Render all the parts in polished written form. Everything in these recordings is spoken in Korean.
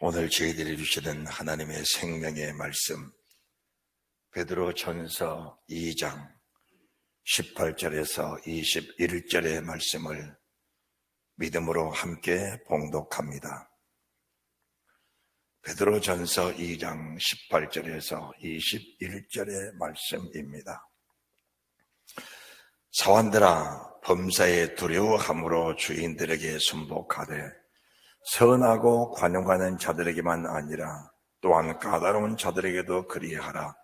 오늘 저희들이 주시는 하나님의 생명의 말씀, 베드로전서 2장 18절에서 21절의 말씀을 믿음으로 함께 봉독합니다. 베드로전서 2장 18절에서 21절의 말씀입니다. 사환들아, 범사에 두려워함으로 주인들에게 순복하되 선하고 관용하는 자들에게만 아니라 또한 까다로운 자들에게도 그리하라.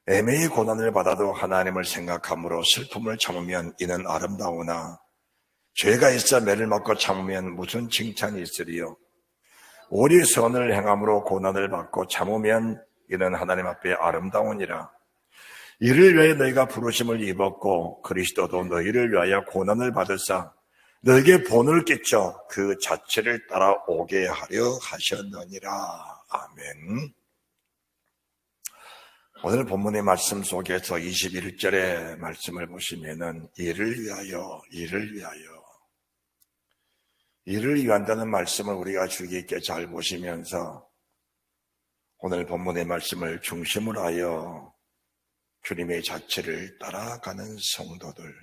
애매히 고난을 받아도 하나님을 생각함으로 슬픔을 참으면 이는 아름다우나 죄가 있어 매를 맞고 참으면 무슨 칭찬이 있으리요. 오리 선을 행함으로 고난을 받고 참으면 이는 하나님 앞에 아름다우니라. 이를 위하여 너희가 부르심을 입었고 그리스도도 너희를 위하여 고난을 받으사 너에게 본을 끼쳐 그 자체를 따라오게 하려 하셨느니라. 아멘. 오늘 본문의 말씀 속에서 21절의 말씀을 보시면은 이를 위한다는 말씀을 우리가 주의 깊게 잘 보시면서 오늘 본문의 말씀을 중심으로 하여 주님의 자체를 따라가는 성도들,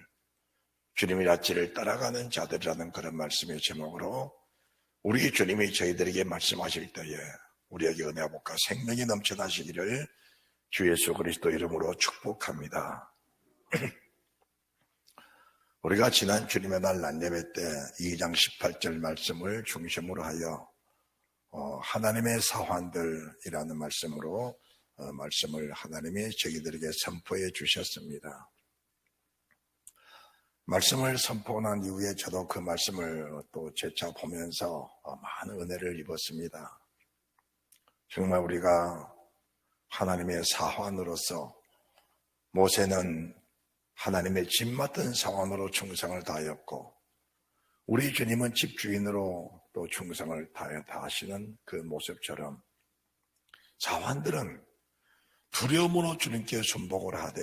주님의 자체를 따라가는 자들이라는 그런 말씀의 제목으로 우리 주님이 저희들에게 말씀하실 때에 우리에게 은혜와 복과 생명이 넘쳐나시기를 주 예수 그리스도 이름으로 축복합니다. 우리가 지난 주님의 날 낮예배 때 2장 18절 말씀을 중심으로 하여 하나님의 사환들이라는 말씀으로 말씀을 하나님이 저희들에게 선포해 주셨습니다. 말씀을 선포한 이후에 저도 그 말씀을 또 재차 보면서 많은 은혜를 입었습니다. 정말 우리가 하나님의 사환으로서 모세는 하나님의 집 맡은 사환으로 충성을 다하였고 우리 주님은 집주인으로 또 충성을 다하시는 그 모습처럼 사환들은 두려움으로 주님께 순복을 하되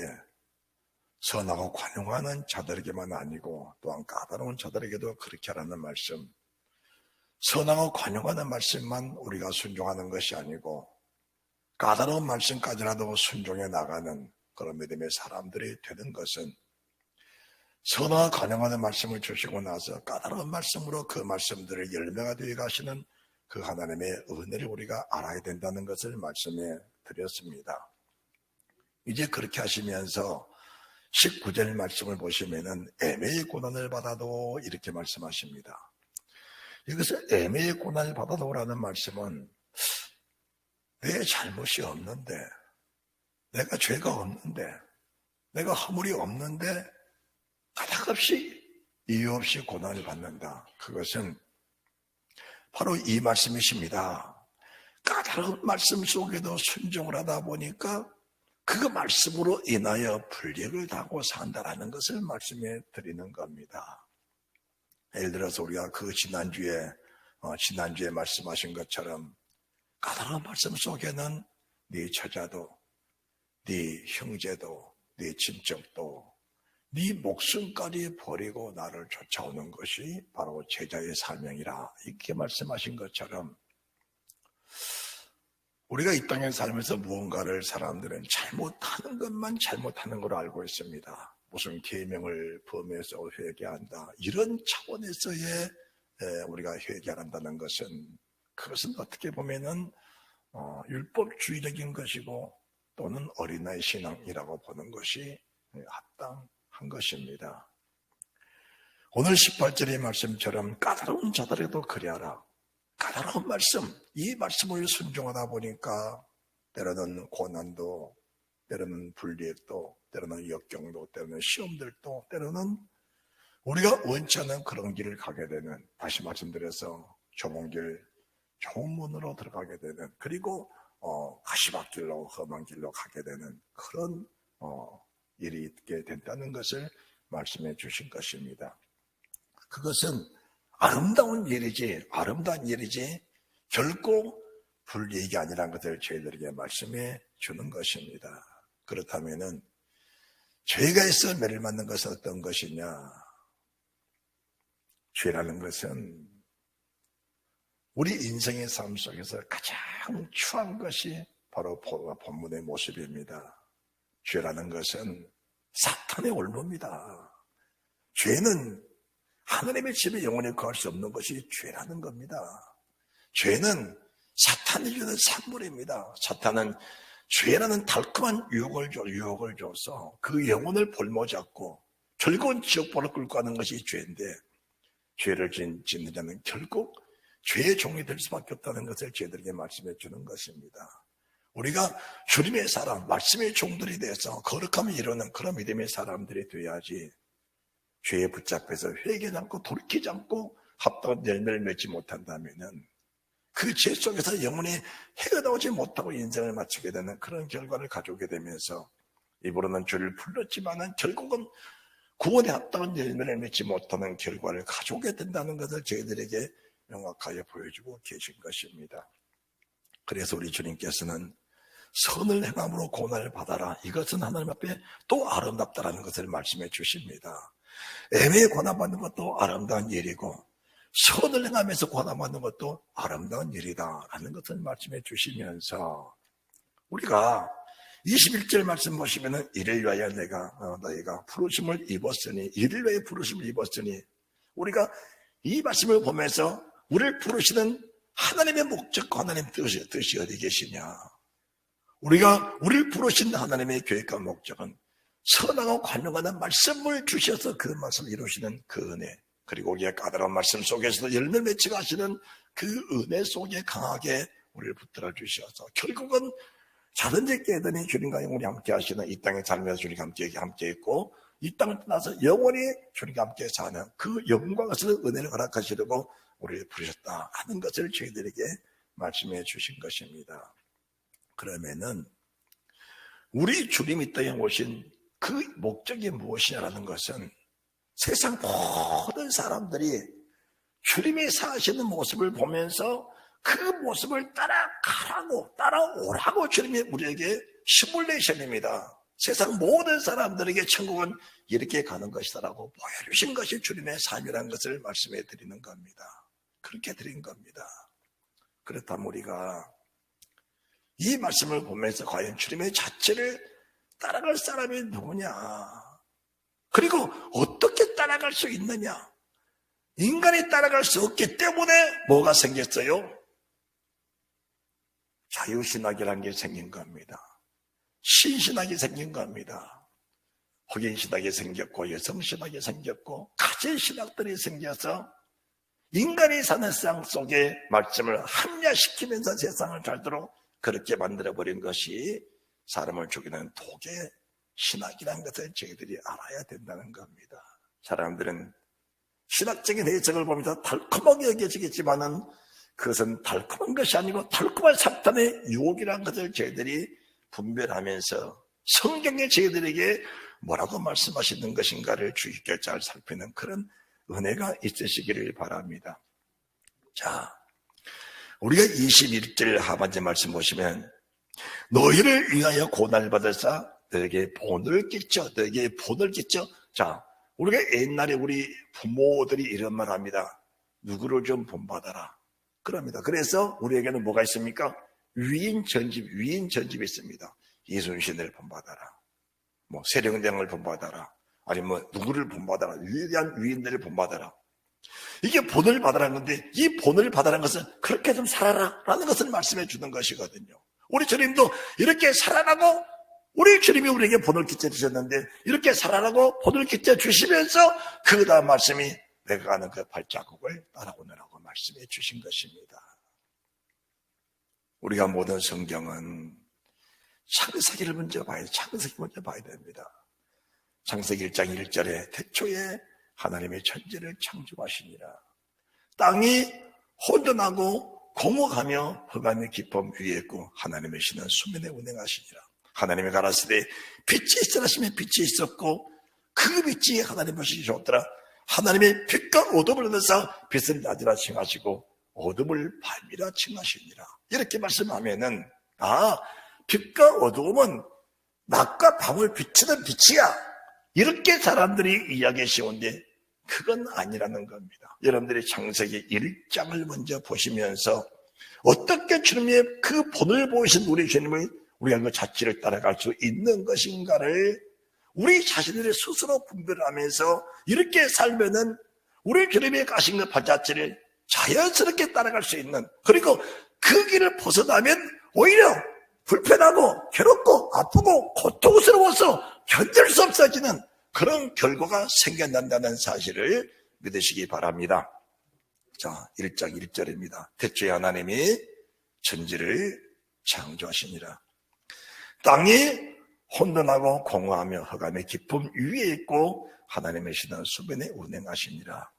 선하고 관용하는 자들에게만 아니고 또한 까다로운 자들에게도 그렇게 하라는 말씀, 선하고 관용하는 말씀만 우리가 순종하는 것이 아니고 까다로운 말씀까지라도 순종해 나가는 그런 믿음의 사람들이 되는 것은 선하고 관용하는 말씀을 주시고 나서 까다로운 말씀으로 그 말씀들을 열매가 되어 가시는 그 하나님의 은혜를 우리가 알아야 된다는 것을 말씀해 드렸습니다. 이제 그렇게 하시면서 19절 말씀을 보시면은 애매히 고난을 받아도 이렇게 말씀하십니다. 여기서 애매히 고난을 받아도라는 말씀은 내 잘못이 없는데, 내가 죄가 없는데, 내가 허물이 없는데 까닭없이 이유 없이 고난을 받는다. 그것은 바로 이 말씀이십니다. 까다로운 말씀 속에도 순종을 하다 보니까 그 말씀으로 인하여 불이익을 당하고 산다라는 것을 말씀해 드리는 겁니다. 예를 들어서 우리가 그 지난주에 말씀하신 것처럼 까다로운 말씀 속에는 네 처자도, 네 형제도, 네 친척도, 네 목숨까지 버리고 나를 쫓아오는 것이 바로 제자의 사명이라 이렇게 말씀하신 것처럼 우리가 이 땅에 살면서 무언가를 사람들은 잘못하는 것만 잘못하는 걸로 알고 있습니다. 무슨 계명을 범해서 회개한다. 이런 차원에서의 우리가 회개한다는 것은 그것은 어떻게 보면은 율법주의적인 것이고 또는 어린아이 신앙이라고 보는 것이 합당한 것입니다. 오늘 18절의 말씀처럼 까다로운 자들에게도 그리하라. 까다로운 말씀, 이 말씀을 순종하다 보니까 때로는 고난도, 때로는 불리익도, 때로는 역경도, 때로는 시험들도, 때로는 우리가 원치 않는 그런 길을 가게 되는, 다시 말씀드려서 좁은 길, 좋은 문으로 들어가게 되는, 그리고 가시밭길로 험한 길로 가게 되는 그런 일이 있게 된다는 것을 말씀해 주신 것입니다. 그것은 아름다운 일이지 결코 불이익이 아니라는 것을 저희들에게 말씀해 주는 것입니다. 그렇다면은 죄가 있어 매를 맞는 것은 어떤 것이냐? 죄라는 것은 우리 인생의 삶 속에서 가장 추한 것이 바로 본문의 모습입니다. 죄라는 것은 사탄의 올무입니다. 죄는 하나님의 집에 영원히 거할 수 없는 것이 죄라는 겁니다. 죄는 사탄이 주는 산물입니다. 사탄은 죄라는 달콤한 유혹을 줘서 그 영혼을 볼모잡고 즐거운 지옥불을 끌고 가는 것이 죄인데, 죄를 짓는 자는 결국 죄의 종이 될 수밖에 없다는 것을 저희들에게 말씀해 주는 것입니다. 우리가 주님의 사람, 말씀의 종들이 돼서 거룩함을 이루는 그런 믿음의 사람들이 되어야지, 죄에 붙잡혀서 회개하지 않고 돌이키지 않고 합당한 열매를 맺지 못한다면은 그 죄 속에서 영원히 해가 나오지 못하고 인생을 마치게 되는 그런 결과를 가져오게 되면서, 입으로는 주를 불렀지만은 결국은 구원에 합당한 열매를 맺지 못하는 결과를 가져오게 된다는 것을 저희들에게 명확하게 보여주고 계신 것입니다. 그래서 우리 주님께서는 선을 행함으로 고난을 받아라, 이것은 하나님 앞에 또 아름답다라는 것을 말씀해 주십니다. 애매히 고난받는 것도 아름다운 일이고 선을 행하면서 고난받는 것도 아름다운 일이다라는 것을 말씀해 주시면서, 우리가 21절 말씀 보시면은 이를 위하여 너희가 부르심을 입었으니, 이를 위하여 부르심을 입었으니, 우리가 이 말씀을 보면서 우리를 부르시는 하나님의 목적과 하나님의 뜻이 어디 계시냐, 우리를 부르신 하나님의 계획과 목적은 선하고 관용하는 말씀을 주셔서 그 말씀을 이루시는 그 은혜, 그리고 우리의 까다로운 말씀 속에서도 열매를 맺히게 하시는 그 은혜 속에 강하게 우리를 붙들어 주셔서 결국은 자든지 깨든지 주님과 영원히 함께 하시는 이 땅에 살면서 주님과 함께 있고, 이 땅을 떠나서 영원히 주님과 함께 사는 그 영광스러운 은혜를 허락하시려고 우리를 부르셨다 하는 것을 저희들에게 말씀해 주신 것입니다. 그러면은 우리 주님이 이 땅에 오신 그 목적이 무엇이냐라는 것은, 세상 모든 사람들이 주님이 사시는 모습을 보면서 그 모습을 따라오라고 주님이 우리에게 시뮬레이션입니다. 세상 모든 사람들에게 천국은 이렇게 가는 것이다라고 보여주신 것이 주님의 삶이라는 것을 말씀해 드리는 겁니다. 그렇게 드린 겁니다. 그렇다면 우리가 이 말씀을 보면서 과연 주님의 자체를 따라갈 사람이 누구냐, 그리고 어떻게 따라갈 수 있느냐. 인간이 따라갈 수 없기 때문에 뭐가 생겼어요? 자유신학이라는 게 생긴 겁니다. 신신학이 생긴 겁니다. 흑인신학이 생겼고 여성신학이 생겼고 가진신학들이 생겨서 인간이 사는 세상 속에 말씀을 합리화시키면서 세상을 살도록 그렇게 만들어버린 것이 사람을 죽이는 독의 신학이라는 것을 저희들이 알아야 된다는 겁니다. 사람들은 신학적인 해석을 보면서 달콤하게 여겨지겠지만은 그것은 달콤한 것이 아니고 달콤한 사탄의 유혹이라는 것을 저희들이 분별하면서 성경에 저희들에게 뭐라고 말씀하시는 것인가를 주의 깊게 잘 살피는 그런 은혜가 있으시기를 바랍니다. 자, 우리가 21절 하반절 말씀 보시면, 너희를 위하여 고난을 받으사 너에게 본을 끼쳐. 자, 우리가 옛날에 우리 부모들이 이런 말 합니다. 누구를 좀 본받아라 그럽니다. 그래서 우리에게는 뭐가 있습니까? 위인 전집이 있습니다. 이순신을 본받아라, 뭐 세령장을 본받아라, 아니면 누구를 본받아라, 위대한 위인들을 본받아라. 이게 본을 받아라는 건데, 이 본을 받아라는 것은 그렇게 좀 살아라 라는 것을 말씀해 주는 것이거든요. 우리 주님도 이렇게 살아라고, 우리 주님이 우리에게 본을 끼쳐 주셨는데 이렇게 살아라고 본을 끼쳐 주시면서 그 다음 말씀이 내가 가는 그 발자국을 따라오느라고 말씀해 주신 것입니다. 우리가 모든 성경은 창세기를 먼저 봐야 됩니다. 창세기 1장 1절에 태초에 하나님의 천지를 창조하시니라. 땅이 혼돈하고 공허하며 흑암의 깊음 위에 있고 하나님의 신은 수면에 운행하시니라. 하나님이 가라사대 빛이 있으라 하시면 빛이 있었고 그 빛이 하나님 보시기 좋더라. 하나님의 빛과 어둠을 넣어서 빛을 낮이라 칭하시고 어둠을 밤이라 칭하시니라. 이렇게 말씀하면은 빛과 어둠은 낮과 밤을 비추는 빛이야, 이렇게 사람들이 이야기해 쉬운데 그건 아니라는 겁니다. 여러분들이 창세기 1장을 먼저 보시면서 어떻게 주님의 그 본을 보이신 우리 주님의 우리가 그 자취를 따라갈 수 있는 것인가를 우리 자신들이 스스로 분별하면서 이렇게 살면은 우리 주님이 가신 그 발자취를 자연스럽게 따라갈 수 있는, 그리고 그 길을 벗어나면 오히려 불편하고 괴롭고 아프고 고통스러워서 견딜 수 없어지는 그런 결과가 생겨난다는 사실을 믿으시기 바랍니다. 자, 1장 1절입니다. 태초에 하나님이 천지를 창조하시니라. 땅이 혼돈하고 공허하며 흑암의 깊음 위에 있고 하나님의 신은 수변에 운행하시니라.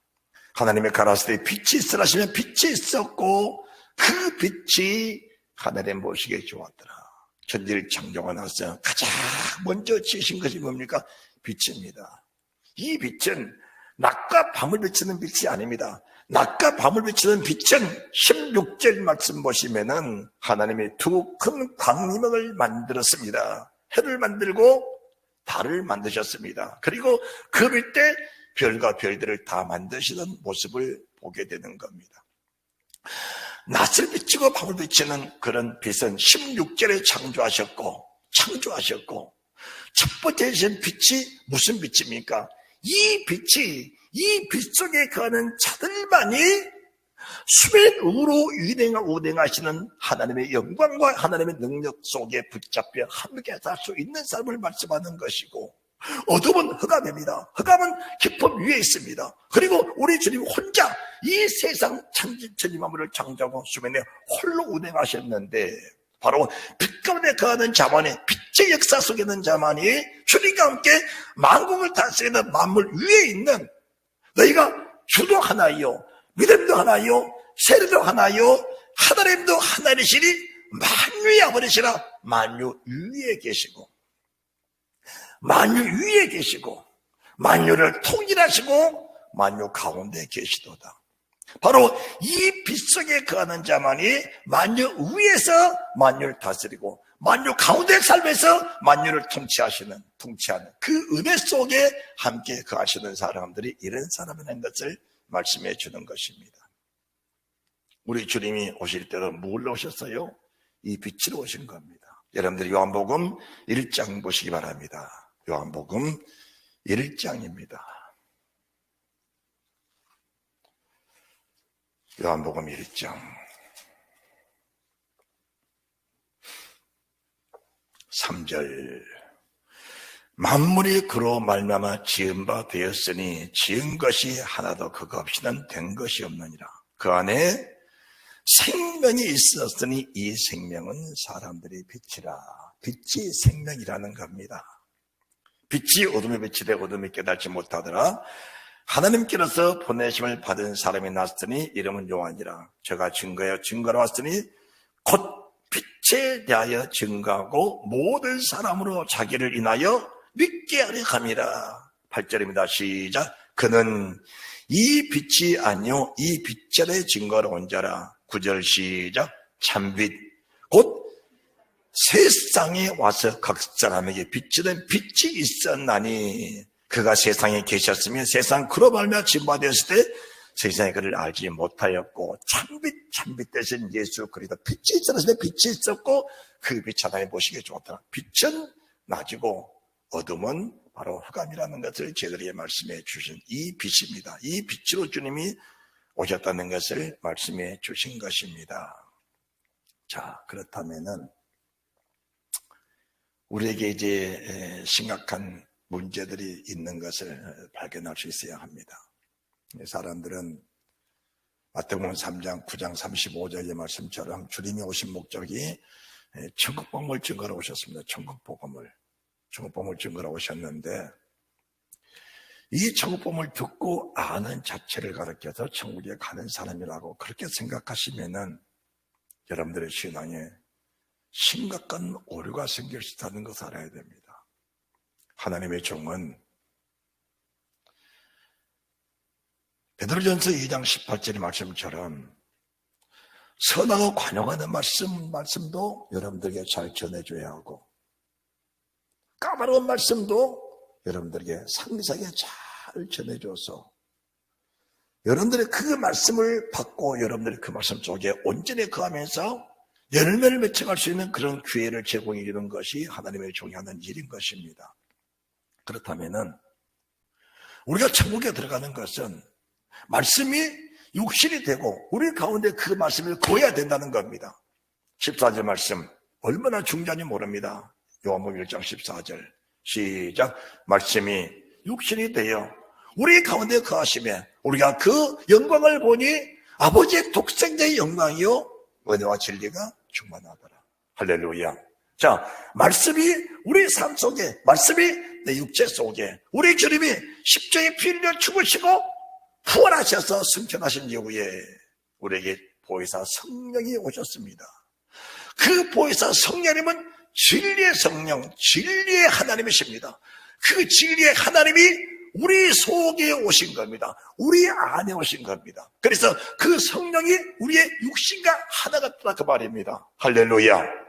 하나님의 가라사대 빛이 있으라 하시면 빛이 있었고 그 빛이 하나님 보시기에 좋았더라. 천지를 창조가 나서 가장 먼저 지으신 것이 뭡니까? 빛입니다. 이 빛은 낮과 밤을 비추는 빛이 아닙니다. 낮과 밤을 비추는 빛은 16절 말씀 보시면은 하나님이 두 큰 광림을 만들었습니다. 해를 만들고 달을 만드셨습니다. 그리고 그 밑에 별과 별들을 다 만드시는 모습을 보게 되는 겁니다. 낮을 비추고 밤을 비추는 그런 빛은 16절에 창조하셨고 첫 번째 신 빛이 무슨 빛입니까? 이 빛이 이 빛 속에 거하는 자들만이 수면으로 운행하시는 하나님의 영광과 하나님의 능력 속에 붙잡혀 함께 살 수 있는 삶을 말씀하는 것이고, 어둠은 흑암입니다. 흑암은 깊음 위에 있습니다. 그리고 우리 주님 혼자 이 세상 천지 만물을 창조하고 수면에 홀로 운행하셨는데, 바로 빛 가운데 거하는 자만이, 빛의 역사 속에 있는 자만이 주님과 함께 만국을 다스리는 만물 위에 있는, 너희가 주도 하나요, 믿음도 하나요, 세례도 하나요, 하나님도 하나이시니 만유의 아버지시라. 만유 위에 계시고 만유를 통일하시고 만유 가운데 계시도다. 바로 이 빛 속에 거하는 자만이 만유 위에서 만유를 다스리고 만유 가운데 살면서 만유를 통치하는 그 은혜 속에 함께 거하시는 사람들이 이런 사람이라는 것을 말씀해 주는 것입니다. 우리 주님이 오실 때는 뭘로 오셨어요? 이 빛으로 오신 겁니다. 여러분들이 요한복음 1장 보시기 바랍니다. 요한복음 1장입니다. 요한복음 1장 3절. 만물이 그로 말미암아 지은 바 되었으니 지은 것이 하나도 그거 없이는 된 것이 없느니라. 그 안에 생명이 있었으니 이 생명은 사람들의 빛이라. 빛이 생명이라는 겁니다. 빛이 어둠에 비치되 어둠이 깨닫지 못하더라. 하나님께로서 보내심을 받은 사람이 났으니 이름은 요한이라. 저가 증거하러 왔으니 곧 빛에 대하여 증거하고 모든 사람으로 자기를 인하여 믿게 하려 함이라. 8절입니다. 시작. 그는 이 빛이 아니요 이 빛전에 증거하러 온 자라. 9절 시작. 참빛 곧 세상에 와서 각 사람에게 비치는 빛이 있었나니 그가 세상에 계셨으면 세상 그로 말미암아 진바되었을 때 세상에 그를 알지 못하였고 참빛 대신 예수 그리스도 빛이 있었을 때 빛이 있었고 그 빛 하나님 보시기에 좋았더라. 빛은 낮이고 어둠은 바로 흑암이라는 것을 저희들에게 말씀해 주신 이 빛입니다. 이 빛으로 주님이 오셨다는 것을 말씀해 주신 것입니다. 자, 그렇다면은 우리에게 이제 심각한 문제들이 있는 것을 발견할 수 있어야 합니다. 사람들은 마태복음 3장 9장 35절의 말씀처럼 주님이 오신 목적이 천국복음을 증거하러 오셨습니다. 천국복음을 증거하러 오셨는데 이 천국복음을 듣고 아는 자체를 가르쳐서 천국에 가는 사람이라고 그렇게 생각하시면은 여러분들의 신앙에 심각한 오류가 생길 수 있다는 것을 알아야 됩니다. 하나님의 종은 베드로전서 2장 18절의 말씀처럼 선하고 관용하는 말씀도 여러분들에게 잘 전해줘야 하고 까다로운 말씀도 여러분들에게 상세하게 잘 전해줘서 여러분들이 그 말씀을 받고 여러분들이 그 말씀 속에 온전히 거하면서 열매를 맺어갈 수 있는 그런 기회를 제공해 주는 것이 하나님의 종이하는 일인 것입니다. 그렇다면은 우리가 천국에 들어가는 것은 말씀이 육신이 되고 우리 가운데 그 말씀을 거해야 된다는 겁니다. 14절 말씀 얼마나 중요한지 모릅니다. 요한복음 1장 14절 시작. 말씀이 육신이 되어 우리 가운데 거하시며 우리가 그 영광을 보니 아버지의 독생자의 영광이요 은혜와 진리가 충만하더라. 할렐루야. 자, 말씀이 우리 삶 속에, 말씀이 내 육체 속에, 우리 주님이 십자가에 피 흘려 죽으시고 부활하셔서 승천하신 이후에 우리에게 보혜사 성령이 오셨습니다. 그 보혜사 성령님은 진리의 성령, 진리의 하나님이십니다. 그 진리의 하나님이 우리 속에 오신 겁니다. 우리 안에 오신 겁니다. 그래서 그 성령이 우리의 육신과 하나가 되다 그 말입니다. 할렐루야.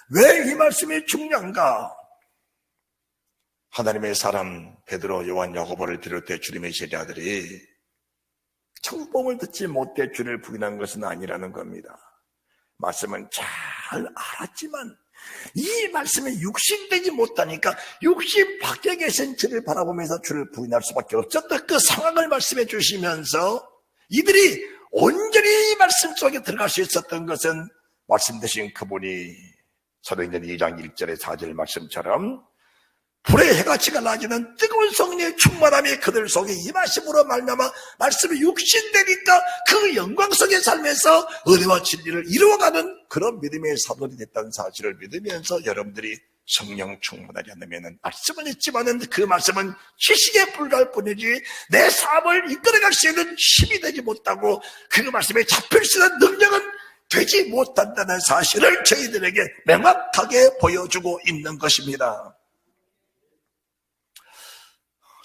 왜 이 말씀이 중요한가? 하나님의 사람 베드로, 요한, 야고보를 비롯해 주님의 제자들이 천국복음을 듣지 못해 주를 부인한 것은 아니라는 겁니다. 말씀은 잘 알았지만 이 말씀에 육신되지 못하니까 육신 밖에 계신 주를 바라보면서 주를 부인할 수밖에 없었던 그 상황을 말씀해 주시면서 이들이 온전히 이 말씀 속에 들어갈 수 있었던 것은 말씀 되신 그분이 사도행전 2장 1절의 4절 말씀처럼 불의 해같이 갈라지는 뜨거운 성령의 충만함이 그들 속에 임하심으로 말미암아 말씀이 육신되니까 그 영광 속에 살면서 은혜와 진리를 이루어가는 그런 믿음의 사도들이 됐다는 사실을 믿으면서 여러분들이 성령 충만하지 않으면 말씀은 있지만은 그 말씀은 지식에 불과할 뿐이지 내 삶을 이끌어갈 수 있는 힘이 되지 못하고 그 말씀에 잡힐 수 있는 능력은 되지 못한다는 사실을 저희들에게 명확하게 보여주고 있는 것입니다.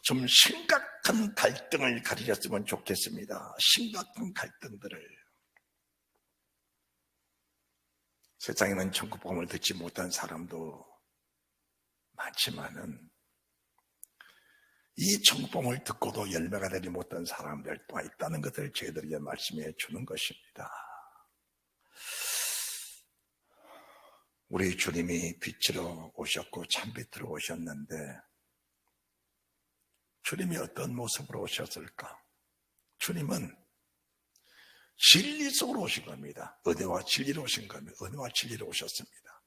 좀 심각한 갈등을 가지셨으면 좋겠습니다. 심각한 갈등들을. 세상에는 천국복음을 듣지 못한 사람도 많지만은 이 천국복음을 듣고도 열매가 되지 못한 사람들 또한 있다는 것을 저희들에게 말씀해 주는 것입니다. 우리 주님이 빛으로 오셨고 참빛으로 오셨는데 주님이 어떤 모습으로 오셨을까? 주님은 진리 속으로 오신 겁니다. 은혜와 진리로 오신 겁니다. 은혜와 진리로 오셨습니다.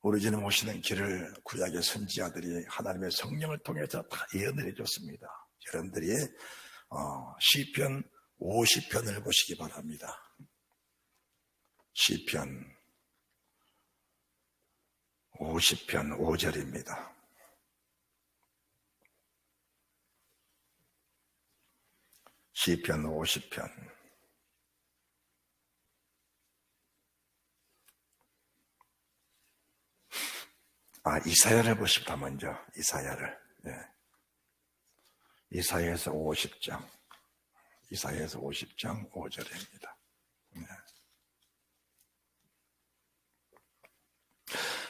우리 주님 오시는 길을 구약의 선지자들이 하나님의 성령을 통해서 다 예언을 해줬습니다. 여러분들이 시편 50편을 보시기 바랍니다. 시편 50편 5절입니다. 시편 50편 이사야를 보십시다. 먼저 이사야를 이사야에서 50장 이사야에서 50장 5절입니다.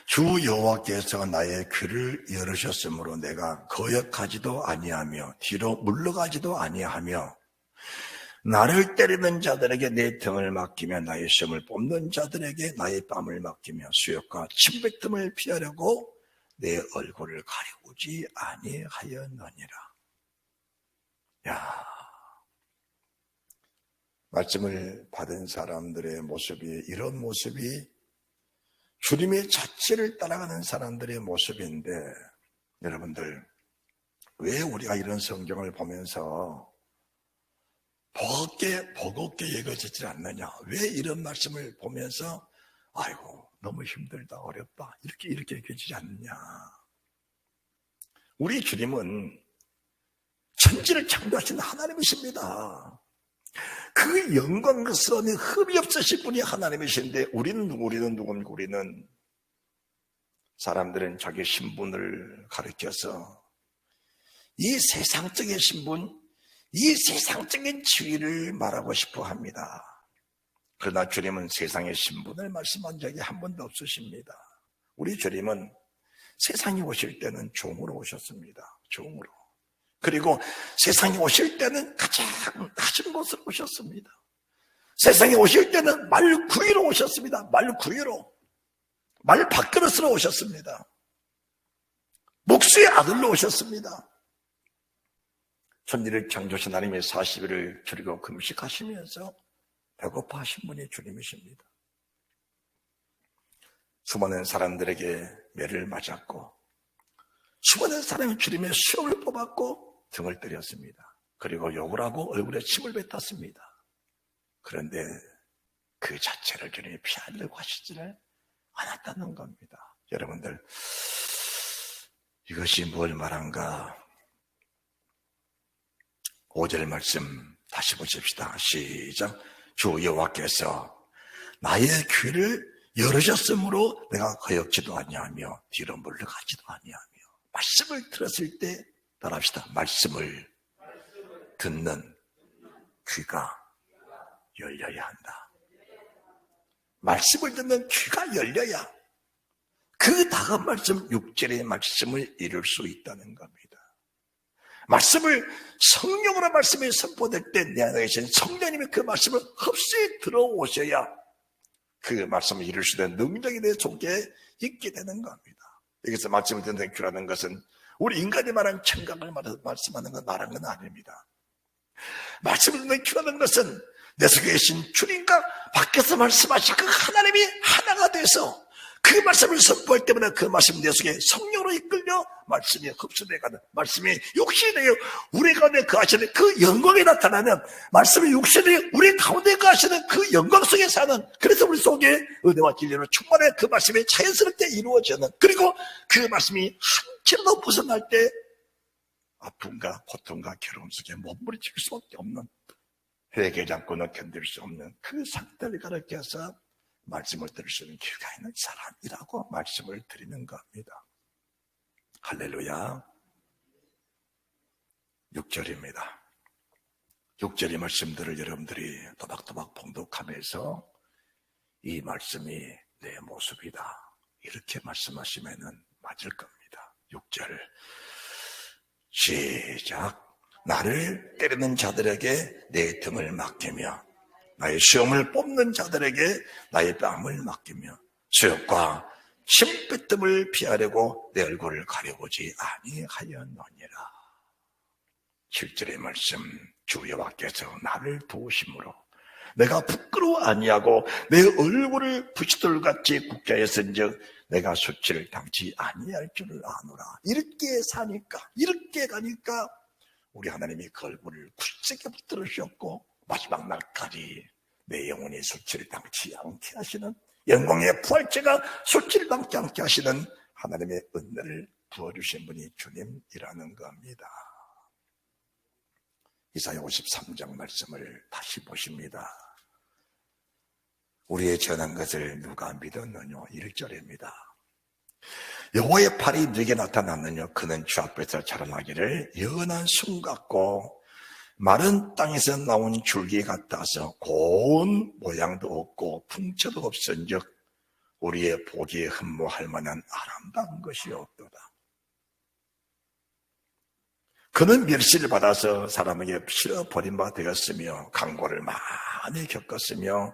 주 여호와께서 나의 귀를 열으셨으므로 내가 거역하지도 아니하며 뒤로 물러가지도 아니하며 나를 때리는 자들에게 내 등을 맡기며 나의 시험을 뽑는 자들에게 나의 뺨을 맡기며 수욕과 침뱉음을 피하려고 내 얼굴을 가리우지 아니하였느니라. 야, 말씀을 받은 사람들의 모습이 이런 모습이 주님의 자체를 따라가는 사람들의 모습인데 여러분들 왜 우리가 이런 성경을 보면서 버겁게 여겨지지 않느냐? 왜 이런 말씀을 보면서 아이고 너무 힘들다 어렵다 이렇게 여겨지지 않느냐? 우리 주님은 천지를 창조하신 하나님이십니다. 그 영광스러움이 흠이 없으신 분이 하나님이신데 우리는 누굽니까? 우리는 사람들은 자기 신분을 가리켜서 이 세상적인 신분, 이 세상적인 지위를 말하고 싶어 합니다. 그러나 주님은 세상의 신분을 말씀한 적이 한 번도 없으십니다. 우리 주님은 세상에 오실 때는 종으로 오셨습니다. 종으로. 그리고 세상에 오실 때는 가장 낮은 곳으로 오셨습니다. 세상에 오실 때는 말구유로 오셨습니다. 말구유로. 말밥그릇으로 오셨습니다. 목수의 아들로 오셨습니다. 천지를 창조하신 하나님의 40일을 줄이고 금식하시면서 배고파하신 분이 주님이십니다. 수많은 사람들에게 매를 맞았고 수많은 사람이 주님의 수염을 뽑았고 등을 때렸습니다. 그리고 욕을 하고 얼굴에 침을 뱉었습니다. 그런데 그 자체를 주님이 피하려고 하시지를 않았다는 겁니다. 여러분들, 이것이 뭘 말한가? 5절 말씀 다시 보십시다. 시작. 주 여호와께서 나의 귀를 열으셨으므로 내가 거역지도 아니하며 뒤로 물러가지도 아니하며. 말씀을 들었을 때 따라합시다. 말씀을 듣는 귀가 열려야 한다. 말씀을 듣는 귀가 열려야 그 다음 말씀 6절의 말씀을 이룰 수 있다는 겁니다. 말씀을 성령으로 말씀이 선포될 때 내 안에 계신 성령님이 그 말씀을 흡수해 들어오셔야 그 말씀을 이룰 수 있는 능력이 내 속에 있게 되는 겁니다. 여기서 말씀을 듣는 귀라는 것은 우리 인간이 말하는 청각을 말씀하는 건 말하는 건 아닙니다. 말씀을 듣는 귀라는 것은 내 속에 계신 주님과 밖에서 말씀하신 그 하나님이 하나가 돼서 그 말씀을 선포할 때마다 그 말씀이 내 속에 성령으로 이끌려 말씀이 흡수되어가는, 말씀이 육신되어 우리 가운데 거하시는 그 영광이 나타나는, 말씀이 육신되어 우리 가운데 거하시는 그 영광 속에 사는, 그래서 우리 속에 은혜와 진리로 충만해 그 말씀이 자연스럽게 이루어지는, 그리고 그 말씀이 한치라도 벗어날 때 아픔과 고통과 괴로움 속에 몸부림칠 수밖에 없는, 회개하지 않고는 견딜 수 없는 그 상태를 가르쳐서 말씀을 들을 수 있는 귀가 있는 사람이라고 말씀을 드리는 겁니다. 할렐루야. 6절입니다. 6절의 말씀들을 여러분들이 또박또박 봉독하면서 이 말씀이 내 모습이다, 이렇게 말씀하시면은 맞을 겁니다. 6절 시작. 나를 때리는 자들에게 내 등을 맡기며 나의 시험을 뽑는 자들에게 나의 뺨을 맡기며 수욕과 침뱉음을 피하려고 내 얼굴을 가려보지 아니하였느니라. 7절의 말씀, 주 여호와께서 나를 도우심으로 내가 부끄러워 아니하고 내 얼굴을 부싯돌같이 굳게 하였은즉 내가 수치를 당치 아니할 줄을 아노라. 이렇게 사니까, 이렇게 가니까 우리 하나님이 그 얼굴을 굳세게 붙들어 주셨고 마지막 날까지 내 영혼이 수치를 당치 않게 하시는, 영광의 부활체가 수치를 당치 않게 하시는 하나님의 은혜를 부어주신 분이 주님이라는 겁니다. 이사야 53장 말씀을 다시 보십니다. 우리의 전한 것을 누가 믿었느냐? 1절입니다. 여호와의 팔이 네게 나타났느냐? 그는 주 앞에서 자라나기를 연한 숨 같고 마른 땅에서 나온 줄기 같아서 고운 모양도 없고 풍채도 없은즉 우리의 보기에 흠모할 만한 아름다운 것이 없도다. 그는 멸시를 받아서 사람에게 실어 버린 바 되었으며 강고를 많이 겪었으며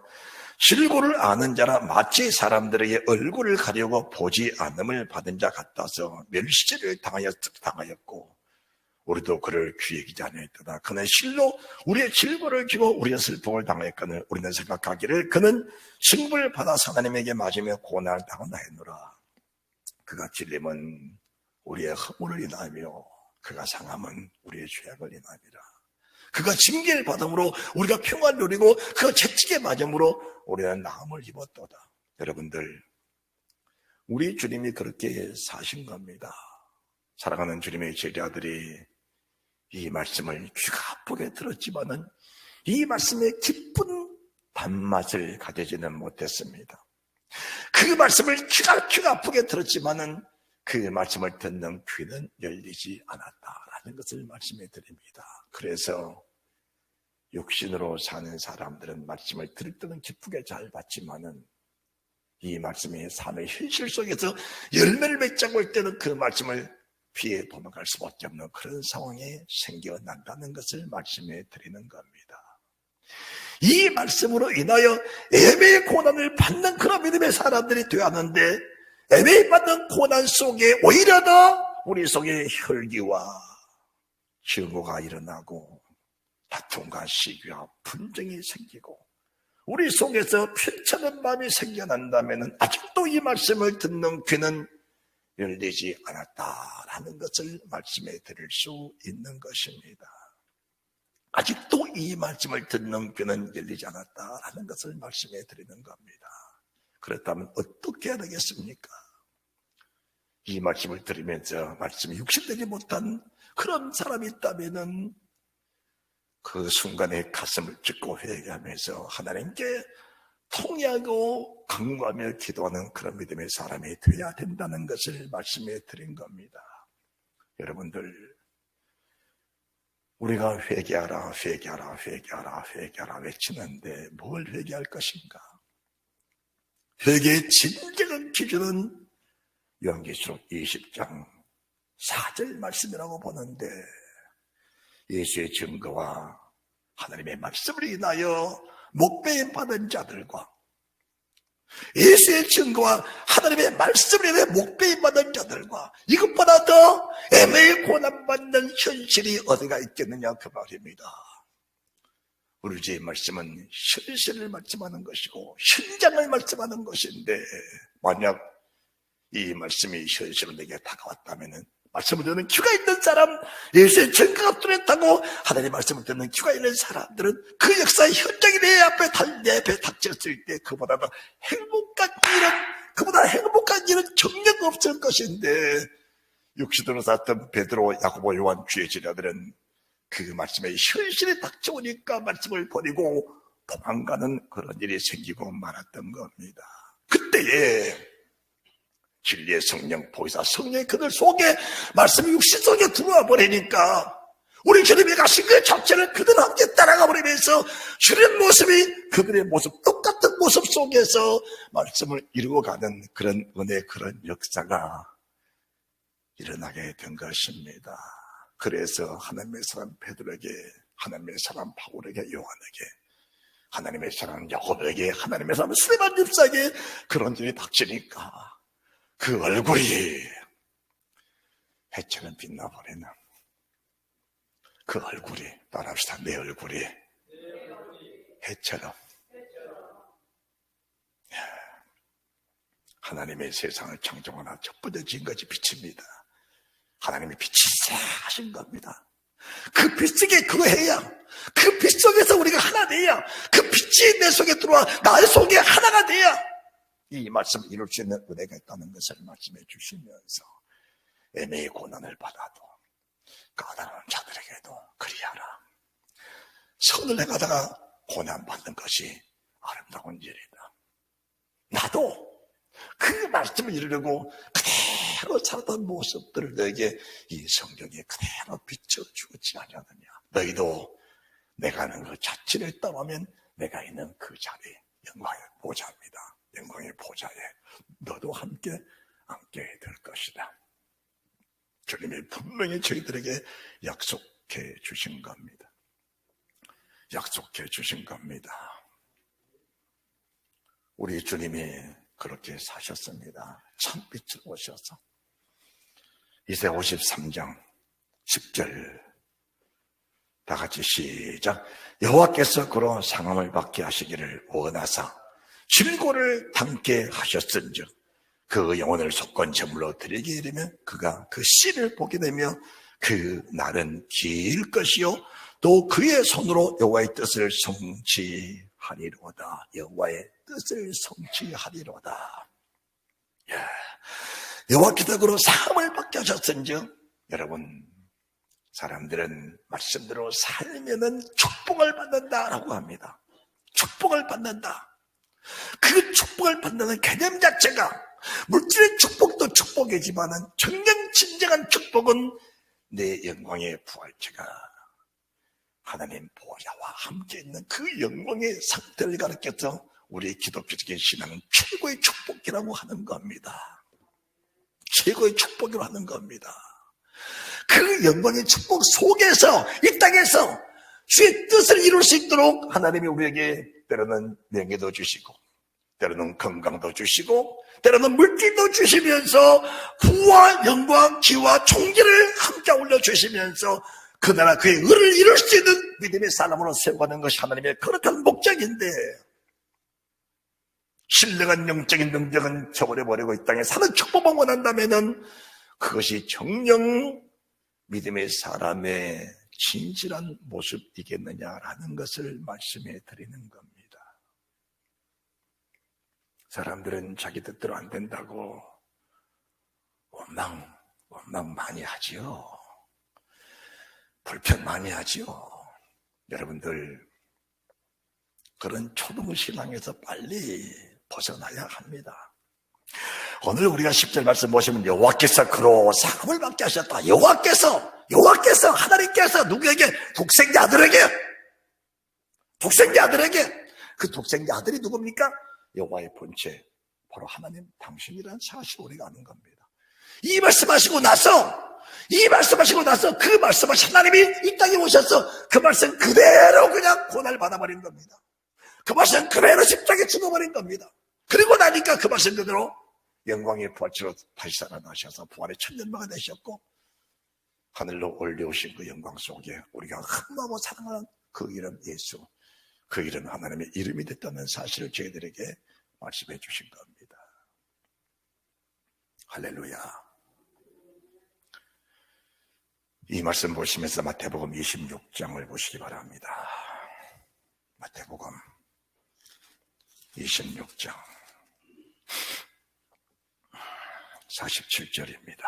실고를 아는 자라 마치 사람들에게 얼굴을 가려고 보지 않음을 받은 자 같아서 멸시를 당하였고 우리도 그를 귀히 여기지 아니하였도다. 그는 실로 우리의 질고를 지고 우리의 슬픔을 당하였거늘 우리는 생각하기를 그는 징벌을 받아서 하나님에게 맞으며 고난을 당한다 했노라. 그가 찔림은 우리의 허물을 인하며 그가 상함은 우리의 죄악을 인함이라. 그가 징계를 받음으로 우리가 평안을 누리고 그가 채찍에 맞음으로 우리는 나음을 입었도다. 여러분들, 우리 주님이 그렇게 사신 겁니다. 사랑하는 주님의 제자들이 이 말씀을 귀가 아프게 들었지만은 이 말씀의 기쁜 단맛을 가지지는 못했습니다. 그 말씀을 귀가 아프게 들었지만은 그 말씀을 듣는 귀는 열리지 않았다라는 것을 말씀해 드립니다. 그래서 육신으로 사는 사람들은 말씀을 들을 때는 기쁘게 잘 받지만은 이 말씀이 삶의 현실 속에서 열매를 맺자고 할 때는 그 말씀을 피해 도망갈 수밖에 없는 그런 상황이 생겨난다는 것을 말씀해 드리는 겁니다. 이 말씀으로 인하여 애매의 고난을 받는 그런 믿음의 사람들이 되어야 하는데, 애매히 받는 고난 속에 오히려 더 우리 속에 혈기와 증오가 일어나고 다툼과 시기와 분쟁이 생기고 우리 속에서 편찮은 마음이 생겨난다면 아직도 이 말씀을 듣는 귀는 열리지 않았다라는 것을 말씀해 드릴 수 있는 것입니다. 아직도 이 말씀을 듣는 귀는 열리지 않았다라는 것을 말씀해 드리는 겁니다. 그렇다면 어떻게 해야 되겠습니까? 이 말씀을 들으면서 말씀이 육신되지 못한 그런 사람이 있다면은 그 순간에 가슴을 찢고 회개하면서 하나님께 통회하고 간구하며 기도하는 그런 믿음의 사람이 되어야 된다는 것을 말씀해 드린 겁니다. 여러분들, 우리가 회개하라, 회개하라, 회개하라, 회개하라 외치는데 뭘 회개할 것인가? 회개의 진정한 기준은 요한계시록 20장 4절 말씀이라고 보는데, 예수의 증거와 하나님의 말씀을 인하여 목배임 받은 자들과 예수의 증거와 하나님의 말씀을 인하여 목배임 받은 자들과 이것보다 더 애매히 고난받는 현실이 어디가 있겠느냐 그 말입니다. 우리 주의 말씀은 현실을 말씀하는 것이고 현장을 말씀하는 것인데, 만약 이 말씀이 현실로 내게 다가왔다면 말씀을 듣는 귀가 있는 사람, 예수의 증거가 뚜렷하고 하나님의 말씀을 듣는 귀가 있는 사람들은 그 역사의 현장이 내 앞에 닥쳤을 때 그보다 더 행복한 일은 정녕 없을 것인데, 육신으로 살았던 베드로, 야고보, 요한 주의 제자들은 그 말씀의 현실이 닥쳐오니까 말씀을 버리고 도망가는 그런 일이 생기고 말았던 겁니다. 그때에 진리의 성령, 보혜사 성령이 그들 속에 말씀이 육신 속에 들어와 버리니까 우리 주님이 가신 그 자체를 그들 함께 따라가 버리면서 주님 모습이 그들의 모습, 똑같은 모습 속에서 말씀을 이루어가는 그런 은혜, 그런 역사가 일어나게 된 것입니다. 그래서 하나님의 사람 베드로에게, 하나님의 사람 바울에게, 요한에게, 하나님의 사람 야고보에게, 하나님의 사람 스데반 집사에게 그런 일이 닥치니까 그 얼굴이 해처럼 빛나버리는 그 얼굴이, 따라합시다. 내 얼굴이 해처럼. 하나님의 세상을 창조하나 첫 번째 지금까지 빛입니다. 하나님의 빛이 하신 겁니다. 그 빛 속에 그거 해야, 그 빛 속에서 우리가 하나 돼야, 그 빛이 내 속에 들어와 나의 속에 하나가 돼야 이 말씀을 이룰 수 있는 은혜가 있다는 것을 말씀해 주시면서, 애매히 고난을 받아도 까다로운 자들에게도 그리하라. 선을 행하다가 고난받는 것이 아름다운 일이다. 나도 그 말씀을 이루려고 그대로 살았던 모습들을 너에게 이 성경에 그대로 비춰주지 않았느냐. 너희도 내가 하는 그 자체를 따르면 내가 있는 그 자리, 영광의 보좌입니다. 영광의 보좌에 너도 함께 앉게 될 것이다. 주님이 분명히 저희들에게 약속해 주신 겁니다. 약속해 주신 겁니다. 우리 주님이 그렇게 사셨습니다. 참빛을 오셔서. 이사야 53장 10절 다 같이 시작. 여호와께서 그로 상함을 받게 하시기를 원하사 질고를 당케 하셨은즉 그 영혼을 속건 제물로 드리게 이르면 그가 그 씨를 보게 되며 그 날은 길 것이요 또 그의 손으로 여호와의 뜻을 성취하리로다. 여호와의 뜻을 성취하리로다. 여호와께서 그로 상함을 받게 하셨은즉, 여러분, 사람들은 말씀대로 살면은 축복을 받는다라고 합니다. 축복을 받는다. 그 축복을 받는 개념 자체가 물질의 축복도 축복이지만은 정녕 진정한 축복은 내 영광의 부활체가 하나님 보좌와 함께 있는 그 영광의 상태를 가르쳐서 우리 기독교적인 신앙은 최고의 축복이라고 하는 겁니다. 최고의 축복이라고 하는 겁니다. 그 영광의 축복 속에서 이 땅에서 주의 뜻을 이룰 수 있도록 하나님이 우리에게 때로는 명예도 주시고 때로는 건강도 주시고 때로는 물질도 주시면서 부와 영광, 기와 총기를 함께 올려주시면서 그 나라 그의 의를 이룰 수 있는 믿음의 사람으로 세워가는 것이 하나님의 거룩한 목적인데 신령한 영적인 능력은 저버려버리고 이 땅에 사는 축복만 원한다면 그것이 정녕 믿음의 사람의 진실한 모습이겠느냐라는 것을 말씀해 드리는 겁니다. 사람들은 자기 뜻대로 안 된다고 원망 많이 하지요. 불평 많이 하지요. 여러분들 그런 초등신앙에서 빨리 벗어나야 합니다. 오늘 우리가 10절 말씀 보시면 여호와께서 그로 상함을 받게 하셨다. 여호와께서 하나님께서 누구에게? 독생자 아들에게 그 독생자 아들이 누굽니까? 여호와의 본체 바로 하나님 당신이라는 사실을 우리가 아는 겁니다. 이 말씀하시고 나서 그 말씀하신 하나님이 이 땅에 오셔서 그 말씀 그대로 그냥 고난을 받아버린 겁니다. 그 말씀 그대로 십자가에 죽어버린 겁니다. 그리고 나니까 그 말씀 그대로 영광의 부활체로 다시 살아나셔서 부활의 천년마가 되셨고 하늘로 올려오신 그 영광 속에 우리가 흠모하고 사랑하는 그 이름 예수, 그 이름 하나님의 이름이 됐다는 사실을 저희들에게 말씀해 주신 겁니다. 할렐루야. 이 말씀 보시면서 마태복음 26장을 보시기 바랍니다. 마태복음 26장 47절입니다.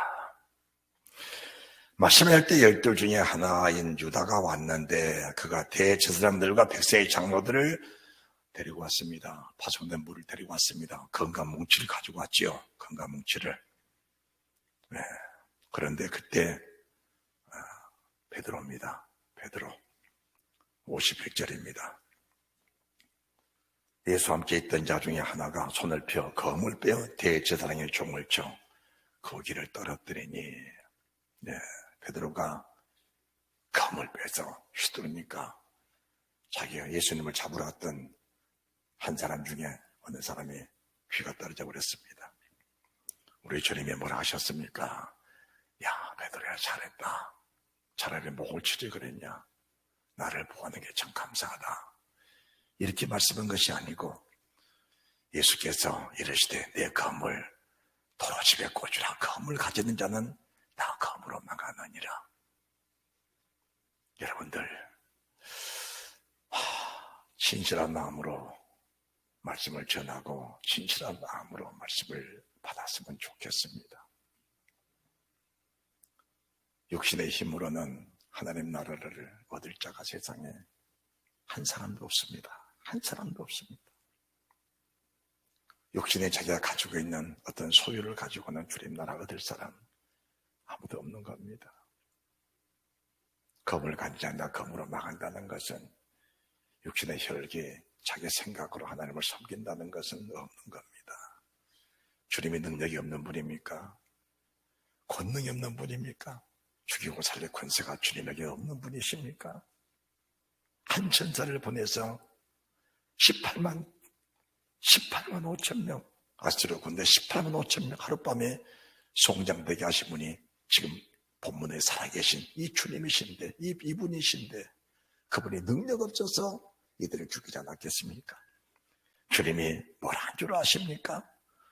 말씀할 때 12 중에 하나인 유다가 왔는데 그가 대제사장들과 백성의 장로들을 데리고 왔습니다. 파손된 물을 데리고 왔습니다. 건강 뭉치를 가지고 왔지요. 건강 뭉치를. 네. 그런데 그때 베드로입니다. 베드로 51절입니다. 예수와 함께 있던 자 중에 하나가 손을 펴 검을 빼어 대제사장의 종을 쳐 거기를 떨어뜨리니 네, 베드로가 검을 빼서 휘두르니까 자기가 예수님을 잡으러 왔던 한 사람 중에 어느 사람이 귀가 떨어져 버렸습니다. 우리 주님이 뭐라 하셨습니까? 야 베드로야 잘했다. 차라리 목을 치지 그랬냐. 나를 보호하는 게 참 감사하다. 이렇게 말씀한 것이 아니고 예수께서 이르시되 내 검을 도로집에 꽂으라. 검을 가지는 자는 다 검으로 망하느니라. 여러분들 진실한 마음으로 말씀을 전하고 진실한 마음으로 말씀을 받았으면 좋겠습니다. 육신의 힘으로는 하나님 나라를 얻을 자가 세상에 한 사람도 없습니다. 한 사람도 없습니다. 육신에 자기가 가지고 있는 어떤 소유를 가지고는 주님 나라 얻을 사람 아무도 없는 겁니다. 검을 가지지 않나 검으로 망한다는 것은 육신의 혈기, 자기 생각으로 하나님을 섬긴다는 것은 없는 겁니다. 주님이 능력이 없는 분입니까? 권능이 없는 분입니까? 죽이고 살릴 권세가 주님에게 없는 분이십니까? 한 천사를 보내서 18만 5천 명 아스트로 군대 18만 5천 명 하룻밤에 송장되게 하신 분이 지금 본문에 살아계신 이 주님이신데 이분이신데 그분이 능력 없어서 이들을 죽이지 않았겠습니까? 주님이 뭘 한 줄 아십니까?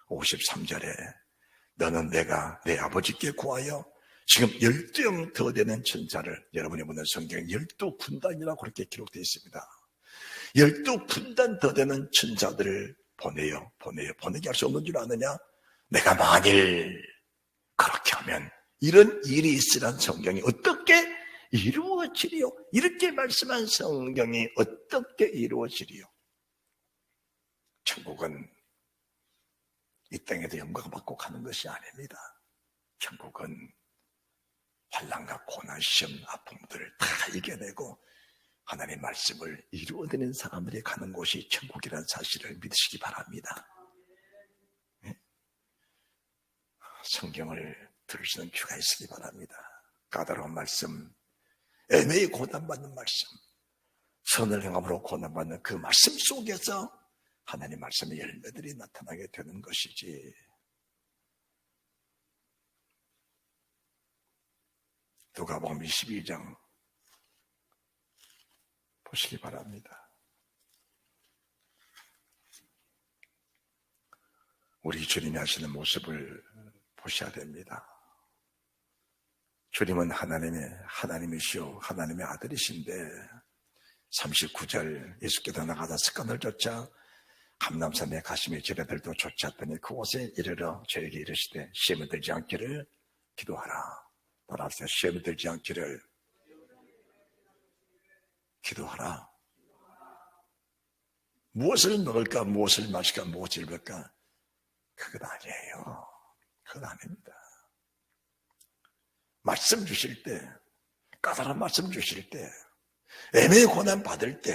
53절에 너는 내가 내 아버지께 구하여 지금 12영 더 되는 천사를 여러분이 보는 성경에 12군단이라고 그렇게 기록되어 있습니다. 12군단 더 되는 천사들을 보내게 할 수 없는 줄 아느냐? 내가 만일 그렇게 하면 이런 일이 있으란 성경이 어떻게 이루어지리요? 이렇게 말씀한 성경이 어떻게 이루어지리요? 천국은 이 땅에도 영광을 받고 가는 것이 아닙니다. 천국은 환난과 고난, 시험, 아픔들을 다 이겨내고 하나님의 말씀을 이루어내는 사람들이 가는 곳이 천국이라는 사실을 믿으시기 바랍니다. 네? 성경을 들으시는 귀가 있으기 바랍니다. 까다로운 말씀, 애매히 고난받는 말씀, 선을 행함으로 고난받는 그 말씀 속에서 하나님 말씀의 열매들이 나타나게 되는 것이지. 누가복음 22장 보시기 바랍니다. 우리 주님이 하시는 모습을 보셔야 됩니다. 주님은 하나님이시오 하나님의 아들이신데 39절 예수께서 나가다 습관을 쫓아 감람산에 가시며 제자들도 쫓았더니 그곳에 이르러 저에게 이르시되 시험에 들지 않기를 기도하라. 따라하세요. 시험에 들지 않기를 기도하라. 무엇을 먹을까, 무엇을 마실까, 무엇을 입을까? 그건 아니에요. 그건 아닙니다. 말씀 주실 때, 까다로운 말씀 주실 때, 애매히 고난 받을 때,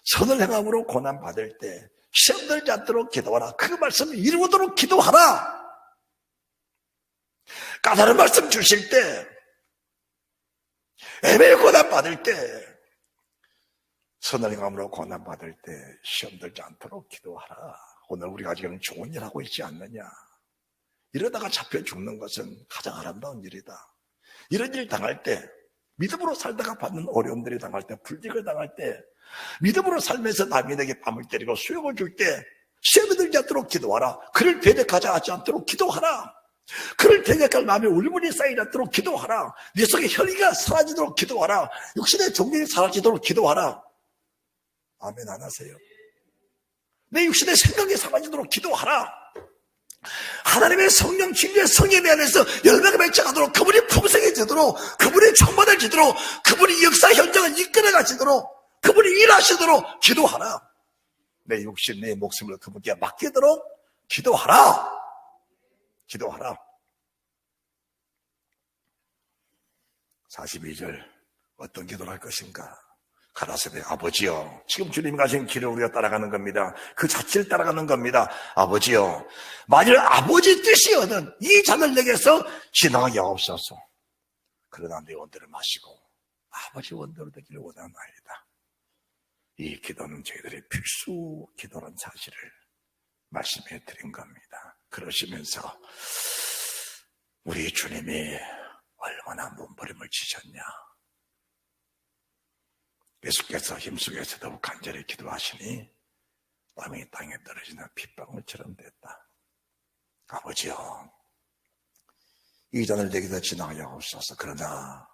선을 행함으로 고난 받을 때, 시험 들지 않도록 기도하라. 그 말씀을 이루도록 기도하라. 까다로운 말씀 주실 때, 애매히 고난 받을 때, 선을 행함으로 고난 받을 때, 시험 들지 않도록 기도하라. 오늘 우리가 지금 좋은 일 하고 있지 않느냐? 이러다가 잡혀 죽는 것은 가장 아름다운 일이다. 이런 일 당할 때, 믿음으로 살다가 받는 어려움들이 당할 때, 불직을 당할 때, 믿음으로 살면서 남인에게 뺨을 때리고 수욕을 줄 때, 시험에 들지 않도록 기도하라. 그를 대적하지 않도록 기도하라. 그를 대적할 마음에 울분이 쌓이지 않도록 기도하라. 네 속에 혈기가 사라지도록 기도하라. 육신의 정력이 사라지도록 기도하라. 아멘 안 하세요? 내 육신의 생각이 사라지도록 기도하라. 하나님의 성령 진리의 성령에 안에서 열매가 맺혀가도록 그분이 풍성해지도록 그분이 충만해지도록 그분이 역사 현장을 이끌어가시도록 그분이 일하시도록 기도하라. 내 육신 내 목숨을 그분께 맡기도록 기도하라. 기도하라. 42절 어떤 기도를 할 것인가? 가라사대 아버지요, 지금 주님이 가신 길을 우리가 따라가는 겁니다. 그 자체를 따라가는 겁니다. 아버지요, 만일 아버지 뜻이거든 이 잔을 내게서 지나가게 하옵소서. 그러나 내 원대로 마시고 아버지 원대로 되기를 원하나이다. 이 기도는 저희들의 필수 기도라는 사실을 말씀해 드린 겁니다. 그러시면서 우리 주님이 얼마나 몸부림을 치셨냐. 예수께서 힘속에서 더욱 간절히 기도하시니 땀이 땅에 떨어지는 핏방울처럼 됐다. 아버지여, 이 잔을 내게서 지나가게 하옵소서. 그러나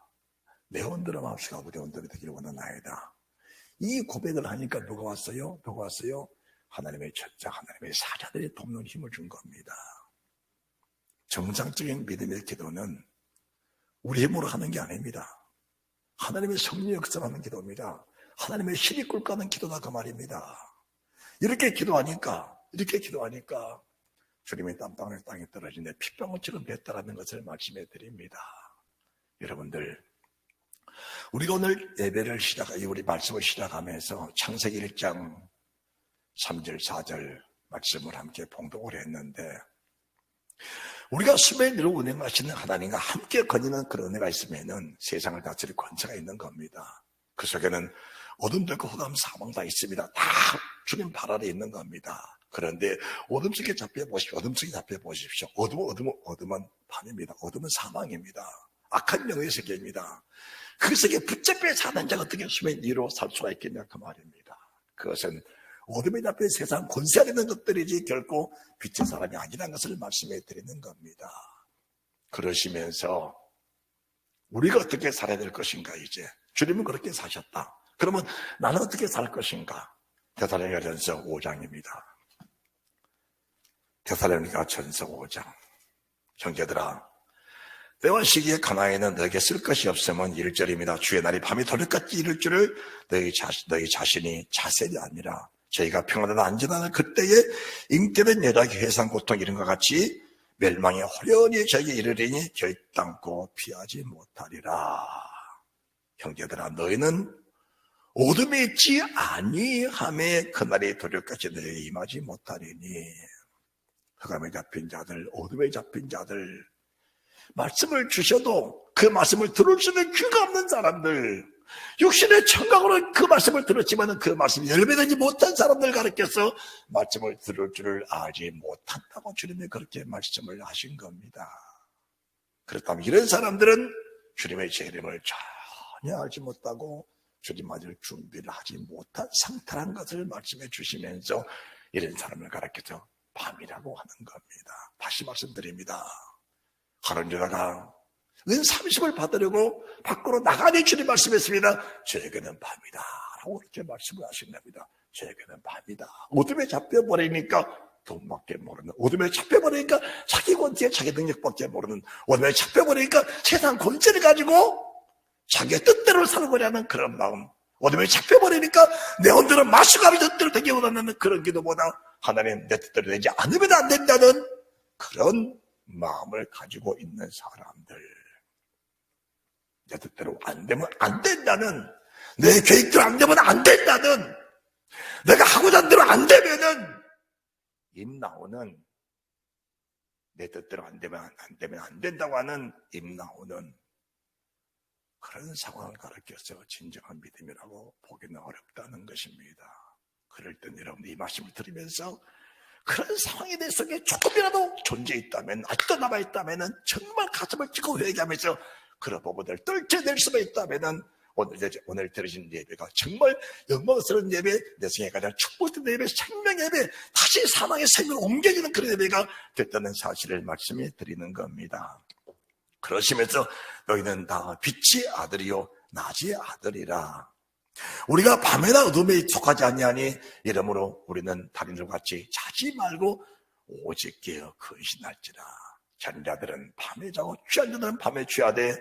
내 원대로 마옵시고 아버지 원대로 되기를 원하나이다. 이 고백을 하니까 누가 왔어요? 누가 왔어요? 하나님의 천자, 하나님의 사자들이 돕는 힘을 준 겁니다. 정상적인 믿음의 기도는 우리 힘으로 하는 게 아닙니다. 하나님의 성령의 역사하는 기도입니다. 하나님의 힘이 꿀까는 기도다 그 말입니다. 이렇게 기도하니까 주님의 땀방울 땅에 떨어지는데 핏방울처럼 됐다라는 것을 말씀해 드립니다. 여러분들, 우리가 오늘 예배를 우리 말씀을 시작하면서 창세기 1장 3절 4절 말씀을 함께 봉독을 했는데, 우리가 수메의 일을 운행하시는 하나님과 함께 거니는 그런 은혜가 있으면은 세상을 다스릴 권세가 있는 겁니다. 그 속에는 어둠도 있고 흑암 사망 다 있습니다. 다 주님 발 아래 있는 겁니다. 그런데 어둠 속에 잡혀 보십시오. 어둠은 밤입니다. 어둠은 사망입니다. 악한 영의 세계입니다. 그 세계에 붙잡혀 사는 자가 어떻게 수메의 일로 살 수가 있겠냐 그 말입니다. 그것은 어둠에 잡힌 세상 권세 안에 있는 것들이지 결코 빛의 사람이 아니라는 것을 말씀해 드리는 겁니다. 그러시면서 우리가 어떻게 살아야 될 것인가 이제. 주님은 그렇게 사셨다. 그러면 나는 어떻게 살 것인가? 데살로니가전서 5장입니다. 데살로니가전서 5장. 형제들아, 때와 시기에 가나에는 너에게 쓸 것이 없으면 1절입니다. 주의 날이 밤이 도래같이 이를 줄을 너희 자신이 자세히 아니라 저희가 평안하다 안전하는 그때에 잉태된 여자에게 해상 고통 이런 것 같이 멸망이 호련히 저에게 이르리니 결단코 피하지 못하리라. 형제들아, 너희는 어둠에 있지 아니함에 그날이 도래까지 너희에게 임하지 못하리니. 흑암에 잡힌 자들, 어둠에 잡힌 자들, 말씀을 주셔도 그 말씀을 들을 수 있는 귀가 없는 사람들, 육신의 청각으로 그 말씀을 들었지만 그 말씀이 열매되지 못한 사람들 가르쳐서 말씀을 들을 줄을 알지 못한다고 주님이 그렇게 말씀을 하신 겁니다. 그렇다면 이런 사람들은 주님의 재림을 전혀 알지 못하고 주님 맞을 준비를 하지 못한 상태라는 것을 말씀해 주시면서 이런 사람을 가르쳐서 밤이라고 하는 겁니다. 다시 말씀드립니다. 하는 여자가 은 30을 받으려고 밖으로 나가니 주님 말씀했습니다. 저에게는 밤이다 라고 이렇게 말씀을 하신 겁니다. 저에게는 밤이다. 어둠에 잡혀버리니까 돈밖에 모르는, 어둠에 잡혀버리니까 자기 권세, 자기 능력밖에 모르는, 어둠에 잡혀버리니까 세상 권세를 가지고 자기의 뜻대로 살고자 그런 마음, 어둠에 잡혀버리니까 내 온대로 마수감이 뜻대로 되게 원하는 그런 기도보다 하나님 내 뜻대로 되지 않으면 안 된다는 그런 마음을 가지고 있는 사람들, 내 뜻대로 안 되면 안 된다는, 내 계획대로 안 되면 안 된다는, 내가 하고자 하는 대로 안 되면은 임나오는, 내 뜻대로 안 되면 안 된다고 하는 임나오는 그런 상황을 가르쳐서 진정한 믿음이라고 보기는 어렵다는 것입니다. 그럴 땐 여러분 이 말씀을 들으면서 그런 상황에 내 속에 조금이라도 존재했다면, 아직도 남아있다면 정말 가슴을 찢고 회개하면서 그런 부분을 떨쳐낼 수가 있다면 오늘 들으신 예배가 정말 영광스러운 예배, 내 생에 가장 축복된 예배, 생명 예배, 다시 사망의 생명을 옮겨주는 그런 예배가 됐다는 사실을 말씀해 드리는 겁니다. 그러시면서 너희는 다 빛의 아들이요 낮의 아들이라. 우리가 밤에나 어둠에 속하지 아니하니 이러므로 우리는 다른 같이 자지 말고 오직 깨어 근신할지라. 자는 자들은 밤에 자고 취한 자들은 밤에 취하되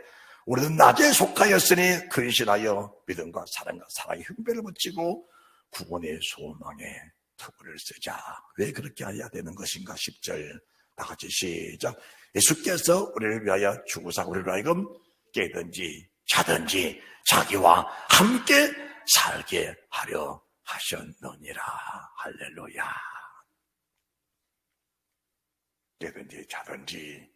우리는 낮에 속하였으니 근신하여 믿음과 사랑과 사랑의 흉배를 붙이고 구원의 소망에 투구를 쓰자. 왜 그렇게 해야 되는 것인가? 10절 다 같이 시작. 예수께서 우리를 위하여 죽으사 우리를 하여금 깨든지 자든지 자기와 함께 살게 하려 하셨느니라. 할렐루야. 깨든지 자든지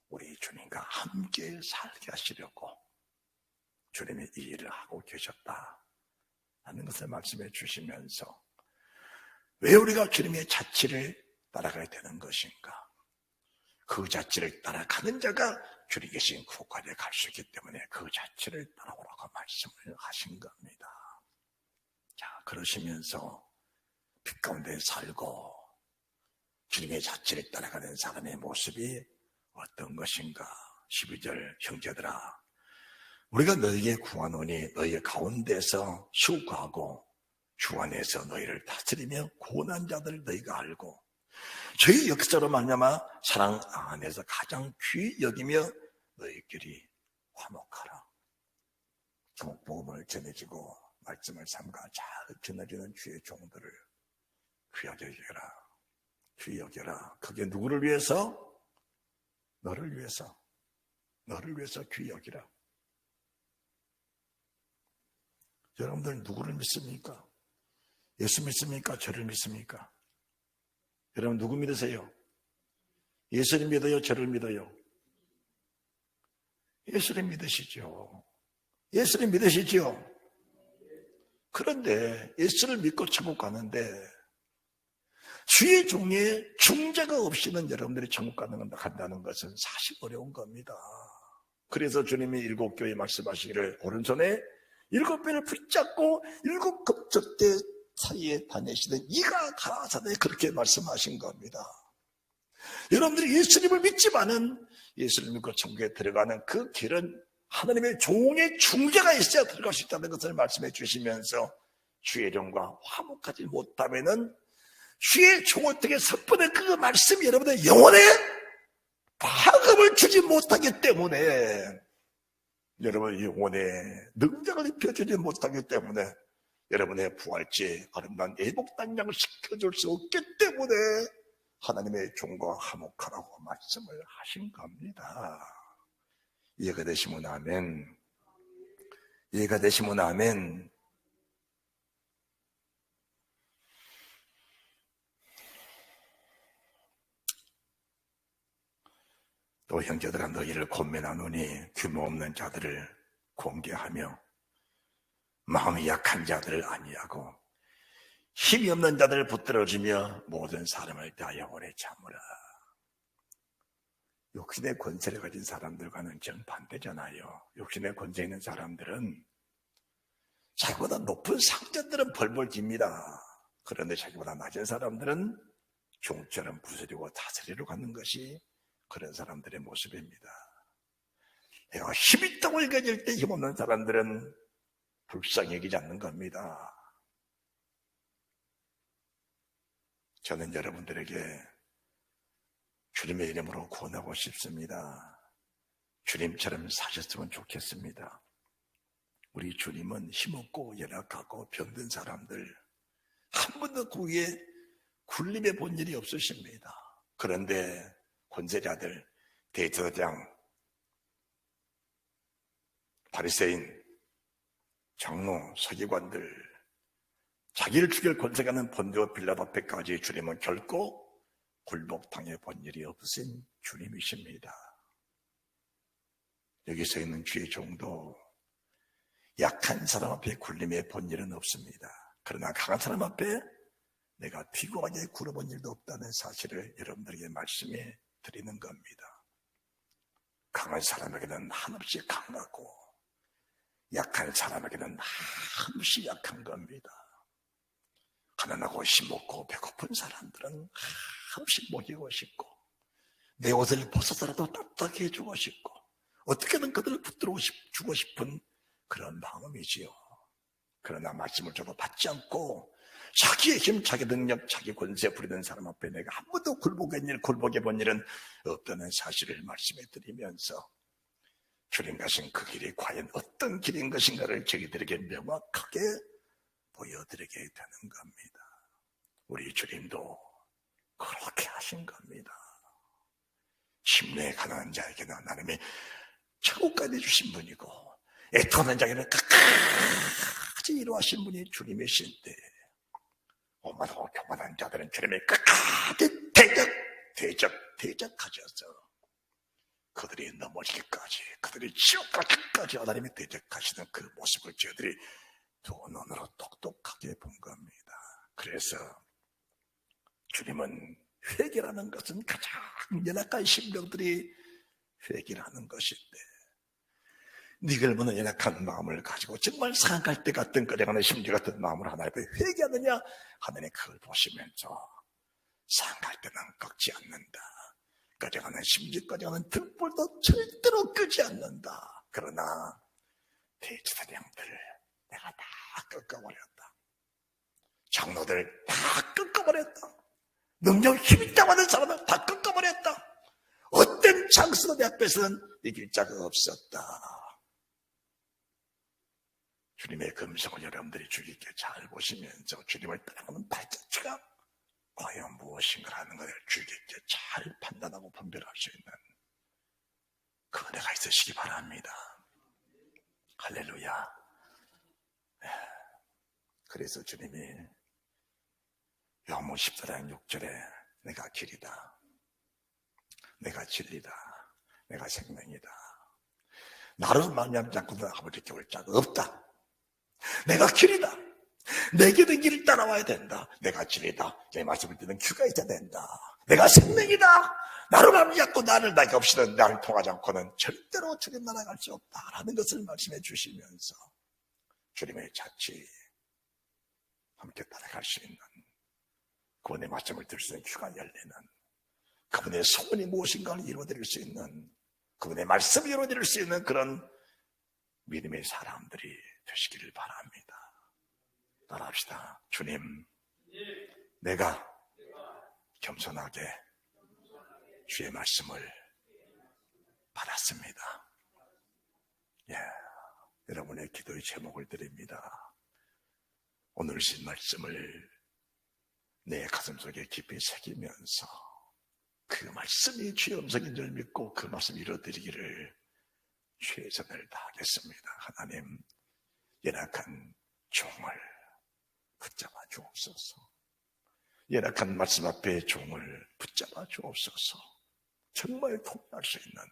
우리 주님과 함께 살게 하시려고 주님이 이 일을 하고 계셨다 하는 것을 말씀해 주시면서 왜 우리가 주님의 자취를 따라가야 되는 것인가? 그 자취를 따라가는 자가 주님 계신 구원에 갈 수 있기 때문에 그 자취를 따라오라고 말씀을 하신 겁니다. 자, 그러시면서 빛 가운데 살고 주님의 자취를 따라가는 사람의 모습이 어떤 것인가? 12절 형제들아, 우리가 너희에게 구하노니 너희 가운데서 수고하고 주 안에서 너희를 다스리며 고난 자들을 너희가 알고 저희 역사로 말미암아 사랑 안에서 가장 귀히 여기며 너희끼리 화목하라. 복음을 전해지고 말씀을 삼가 잘 전해지는 주의 종들을 귀하게 여겨라. 귀히 여겨라. 그게 누구를 위해서? 너를 위해서. 너를 위해서 귀히 여기라. 여러분들 누구를 믿습니까? 예수 믿습니까? 저를 믿습니까? 여러분 누구 믿으세요? 예수를 믿어요? 저를 믿어요? 예수를 믿으시죠. 예수를 믿으시죠. 그런데 예수를 믿고 천국 가는데 주의 종의 중재가 없이는 여러분들이 천국 간다는 것은 사실 어려운 겁니다. 그래서 주님이 7교회 말씀하시기를 오른손에 7배를 붙잡고 7급적대 사이에 다니시던 이가 가라사대 그렇게 말씀하신 겁니다. 여러분들이 예수님을 믿지만은 예수를 믿고 천국에 들어가는 그 길은 하나님의 종의 중재가 있어야 들어갈 수 있다는 것을 말씀해 주시면서 주의 종과 화목하지 못하면은 주의 종을 통해 섭분의 그 말씀이 여러분의 영혼에 파급을 주지 못하기 때문에 여러분의 영혼에 능력을 입혀주지 못하기 때문에 여러분의 부활제 아름다운 애복단장을 시켜줄 수 없기 때문에 하나님의 종과 화목하라고 말씀을 하신 겁니다. 이해가 되시면 아멘. 이해가 되시면 아멘. 또 형제들아 너희를 권면하노니 규모 없는 자들을 공개하며 마음이 약한 자들을 아니하고 힘이 없는 자들을 붙들어주며 모든 사람을 대하여 오래 참으라. 욕심의 권세를 가진 사람들과는 정반대잖아요. 욕심의 권세 있는 사람들은 자기보다 높은 상전들은 벌벌 깁니다. 그런데 자기보다 낮은 사람들은 종처럼 부스리고 다스리러 가는 것이 그런 사람들의 모습입니다. 내가 힘이 떡을 가질 때 힘없는 사람들은 불쌍히 여기지 않는 겁니다. 저는 여러분들에게 주님의 이름으로 권하고 싶습니다. 주님처럼 사셨으면 좋겠습니다. 우리 주님은 힘없고 연약하고 병든 사람들 한 번도 그 위에 굴림해 본 일이 없으십니다. 그런데 권세자들, 대제사장, 바리새인, 장로, 서기관들, 자기를 죽일 권세가 있는 본디오 빌라도 앞에까지 주님은 결코 굴복당해 본 일이 없으신 주님이십니다. 여기서 있는 주의 종도 약한 사람 앞에 굴림해 본 일은 없습니다. 그러나 강한 사람 앞에 내가 피곤하게 굴어본 일도 없다는 사실을 여러분들에게 말씀해 드리는 겁니다. 강한 사람에게는 한없이 강하고 약한 사람에게는 한없이 약한 겁니다. 가난하고 힘없고 배고픈 사람들은 한없이 먹이고 싶고 내 옷을 벗어서라도 따뜻하게 해주고 싶고 어떻게든 그들을 붙들어 주고 싶은 그런 마음이지요. 그러나 말씀을 줘도 받지 않고 자기의 힘, 자기 능력, 자기 권세 부리는 사람 앞에 내가 한 번도 굴복해 본 일은 없다는 사실을 말씀해 드리면서 주님 가신 그 길이 과연 어떤 길인 것인가를 저희들에게 명확하게 보여드리게 되는 겁니다. 우리 주님도 그렇게 하신 겁니다. 심령에 가난한 자에게는 하나님이 천국까지 주신 분이고 애통하는 자에게는 끝까지 이루하신 분이 주님이신데 오만하고 교만한 자들은 주님이 끝까지 대적하셔서 그들이 넘어지기까지 그들이 지옥 가기까지 하나님이 대적하시는 그 모습을 저희들이 두 눈으로 똑똑하게 본 겁니다. 그래서 주님은 회개라는 것은 가장 연약한 심령들이 회개라는 것인데 니글 보는 연약한 마음을 가지고 정말 상할 때 같은 꺼려가는 심리 같은 마음을 하나님 앞에 회개하느냐 하나님 그걸 보시면서 상할 때는 꺾지 않는다. 꺼려가는 심리 꺼려가는 등불도 절대로 끄지 않는다. 그러나 대제사장들 내가 다 꺾어버렸다. 장로들 다 꺾어버렸다. 능력 힘이 있다고 하는 사람은 다 꺾어버렸다. 어떤 장수도 내 앞에서는 이길 자가 없었다. 주님의 금성을 여러분들이 주의 깊게 잘 보시면서 주님을 따라가는 발자취가 과연 무엇인가 하는 것을 주의 깊게 잘 판단하고 분별할 수 있는 그 은혜가 있으시기 바랍니다. 할렐루야. 그래서 주님이 요한복음 14장 6절에 내가 길이다, 내가 진리다, 내가 생명이다, 나로 말미암지 않고는 아버지께 올 자가 없다. 내가 길이다, 내게 길을 따라와야 된다. 내가 진리다, 내 말씀을 듣는 귀가 있어야 된다. 내가 생명이다, 나로 말미암지 않고 나에게 없이는 나를 통하지 않고는 절대로 주님 나라 갈 수 없다라는 것을 말씀해 주시면서 주님의 자치 함께 따라갈 수 있는 그분의 말씀을 들을 수 있는 귀가 열리는 그분의 소원이 무엇인가를 이루어드릴 수 있는 그분의 말씀을 이루어드릴 수 있는 그런 믿음의 사람들이 되시기를 바랍니다. 따라합시다. 주님, 내가 겸손하게 주의 말씀을 받았습니다. 여러분의 기도의 제목을 드립니다. 오늘 신 말씀을 내 가슴속에 깊이 새기면서 그 말씀이 주의 음성인 줄 믿고 그 말씀 이루어드리기를 최선을 다하겠습니다. 하나님, 연약한 종을 붙잡아 주옵소서. 연약한 말씀 앞에 종을 붙잡아 주옵소서. 정말 통할 수 있는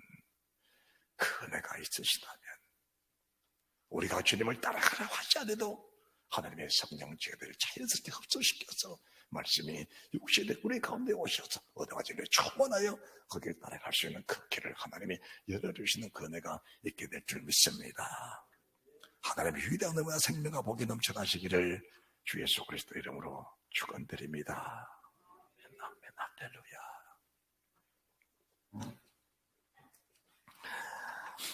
그 은혜가 있으시다면 우리가 주님을 따라가라고 하지 않아도 하나님의 성령 제자들을 자연스럽게 흡수시켜서 말씀이 육신의 우리 가운데 오셔서 얻어가지를 초원하여 거기에 따라갈 수 있는 그 길을 하나님이 열어주시는 그 은혜가 있게 될 줄 믿습니다. 하나님의 위대한 은혜와 생명과 복이 넘쳐가시기를 주 예수 그리스도 이름으로 축원드립니다.